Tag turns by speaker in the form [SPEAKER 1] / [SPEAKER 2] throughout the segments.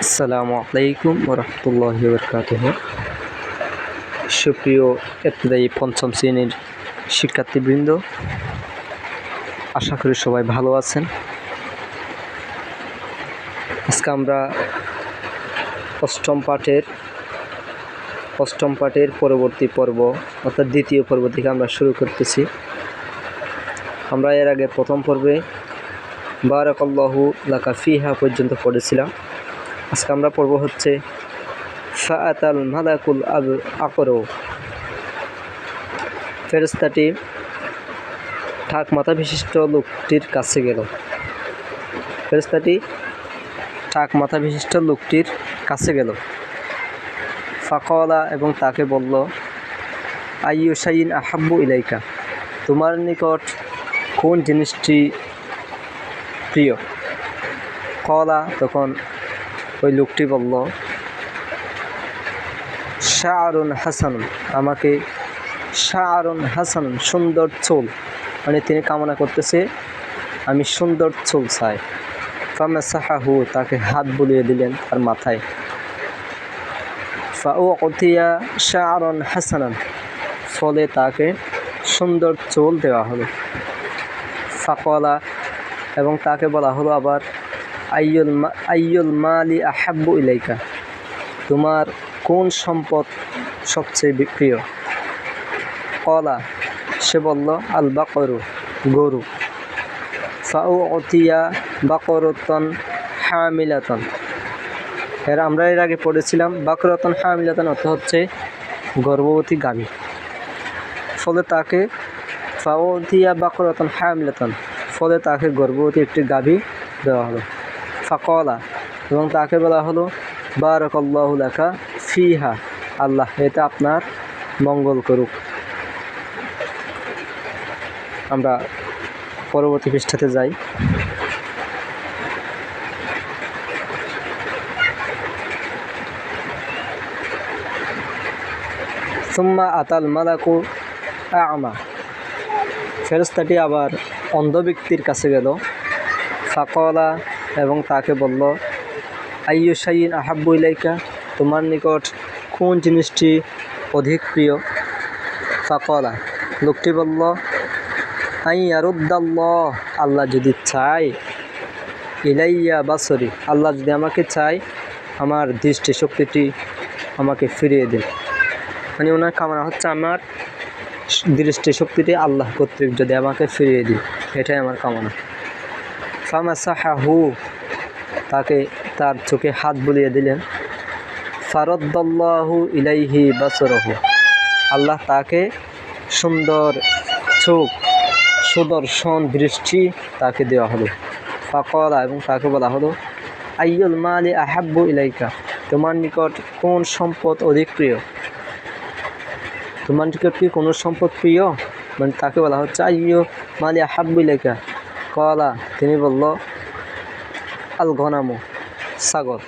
[SPEAKER 1] আসসালামু আলাইকুম ওরহমতুল্লাহি ওবরকাতুহু। সুপ্রিয় ইবতদায়ী পঞ্চম শ্রেণীর শিক্ষার্থীবৃন্দ, আশা করি সবাই ভালো আছেন। আজকে আমরা অষ্টম পাঠের পরবর্তী পর্ব অর্থাৎ দ্বিতীয় পর্ব থেকে আমরা শুরু করতেছি। আমরা এর আগে প্রথম পর্বে বারাকাল্লাহু লাকা ফিহা পর্যন্ত পড়েছিলাম। আজকে আমরা পড়ব হচ্ছে ফাআতাল মালাকুল আকর। ফেরেশতাটি ঠাক মাথা বিশিষ্ট লোকটির কাছে গেল। ফেরেশতাটি ঠাক মাথা বিশিষ্ট লোকটির কাছে গেল। ফাকালা, এবং তাকে বলল, আইয়ু শাইইন আহাব্বু ইলাইকা, তোমার নিকট কোন জিনিসটি প্রিয়? কলা, তখন ওই লোকটি বলল, শাআরুন হাসানুন, আমাকে শাআরুন হাসানুন, সুন্দর চুল, মানে তিনি কামনা করতেছে আমি সুন্দর চুল চাই। ফামাসাহাহু, তাকে হাত বুলিয়ে দিলেন তার মাথায়। ফাউতিয়া শাআরুন হাসানান, ফলে তাকে সুন্দর চুল দেওয়া হলো। ফাকলা, এবং তাকে বলা হলো আবার, আইয়ুল মালি আহাব্বু ইলাইকা, তোমার কোন সম্পদ সবচেয়ে প্রিয়? কলা, সে বলল, আল বাকরু, গরু। ফাউতিয়া বাকরতন হামিলাতন, আমরা এর আগে পড়েছিলাম বাকরতন হামিলাতন অর্থ হচ্ছে গর্ভবতী গাভী। ফলে তাকে ফাউতিয়া বাকরতন হামিলাতন, ফলে তাকে গর্ভবতী একটি গাভী দেওয়া হলো। ফাকলা, এবং তাকে বলা হলো, বারাকাল্লাহু লাকা ফিহা, আল্লাহ এতে আপনার মঙ্গল করুক। আমরা পরবর্তী পৃষ্ঠাতে যাই। সুম্মা আতাল মালাকু আ'মা, ফেরেশতাটি আবার অন্ধ ব্যক্তির কাছে গেল। ফাকলা, এবং তাকে বলল, আইয়ু শাইইন আহাব্বু ইলাইকা, তোমার নিকট কোন জিনিসটি অধিক প্রিয়? ফাকলা, লোকটি বলল, আইয়ারুদ্দাল্লাহ, আল্লাহ যদি চাই, ইলাইয়া বাসরি, আল্লাহ যদি আমাকে চাই, আমার দৃষ্টি শক্তিটি আমাকে ফিরিয়ে দিন। মানে ওনার কামনা হচ্ছে আমার দৃষ্টি শক্তিটি আল্লাহ কর্তৃক যদি আমাকে ফিরিয়ে দিন, এটাই আমার কামনা। ফামাসাহাহু, তাকে তার চোখে হাত বুলিয়ে দিলেন। ফারাদ্দাল্লাহু ইলাইহি বাসরাহু, আল্লাহ তাকে সুন্দর চোখ, সুদর্শন দৃষ্টি তাকে দেওয়া হলো। ফাকলা, এবং তাকে বলা হলো, আইয়ুল মালি আহাব্বু ইলাইকা, তোমার নিকট কোন সম্পদ অধিক প্রিয়? তোমার নিকট কি কোনো সম্পদ প্রিয়? মানে তাকে বলা হচ্ছে আইয়ু মালি আহাব্বু ইলাইকা। কলা, তিনি বলল, আল গনামু, ছাগল।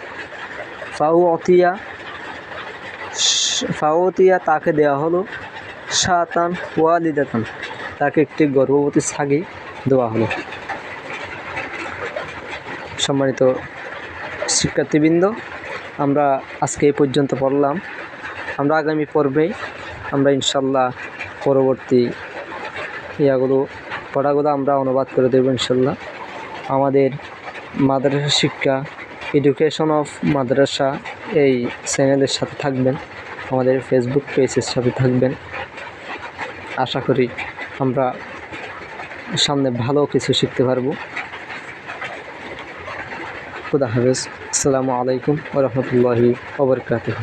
[SPEAKER 1] ফাউতিয়া, তাকে দেওয়া হলো শাতান ওয়ালিদাতান, তাকে একটি গর্ভবতী ছাগি দেওয়া হলো। সম্মানিত শিক্ষার্থীবৃন্দ, আমরা আজকে এই পর্যন্ত পড়লাম। আমরা আগামী পর্বে আমরা ইনশাল্লাহ পরবর্তী পড়াগুলো আমরা অনুবাদ করে দেব ইনশাল্লাহ। আমাদের মাদ্রাসা শিক্ষা, এডুকেশন অফ মাদ্রাসা এই চ্যানেলের সাথে থাকবেন, আমাদের ফেসবুক পেজের সাথে থাকবেন। আশা করি আমরা সামনে ভালো কিছু শিখতে পারবো। খুদা হাফেজ। আসসালামু আলাইকুম ওয়া রাহমাতুল্লাহি ওয়া বারাকাতুহু।